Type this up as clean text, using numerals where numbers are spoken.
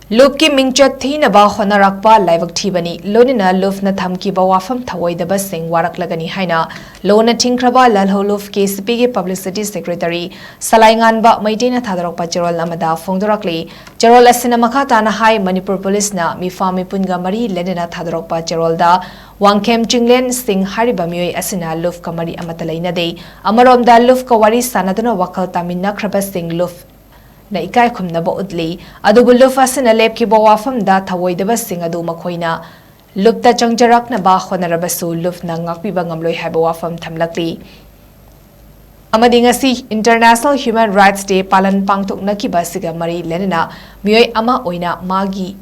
Lup ki Mingchat Thinaba Hotnarakpa Laibak Thibani, Loinana Lup na Thamkhiba Wapham Da Thawoidaba WARAKLAGANI HAINA, Lona THINGKHRABA LALHOULLUP KCP Publicity Secretary, SALAINGANBA MEITEI THADORAKPA CHEROL AMADA PHONGDORAKLI, CHEROL asina makhatana hai manipur police na mifami punga mari lenena THADORAKPA CHEROL da Wangkem Chinglen Singh hariba mioi asina Lup kamari amatalaina de, Amaromda Lup kawari sanaduna wakal THINKHRABA Singh Lup na ikai khumnaba utli adubu Lup asina Thamkhiba Wapham Da Thawoidaba adu makhoina Lupta changjaraknaba honarabasu Lup na ngakpiba ngamloi haiba wafam thamlakli amadi ngasi International Human Rights Day palan pangthoknakiba siga mari lenana mioi ama oina magi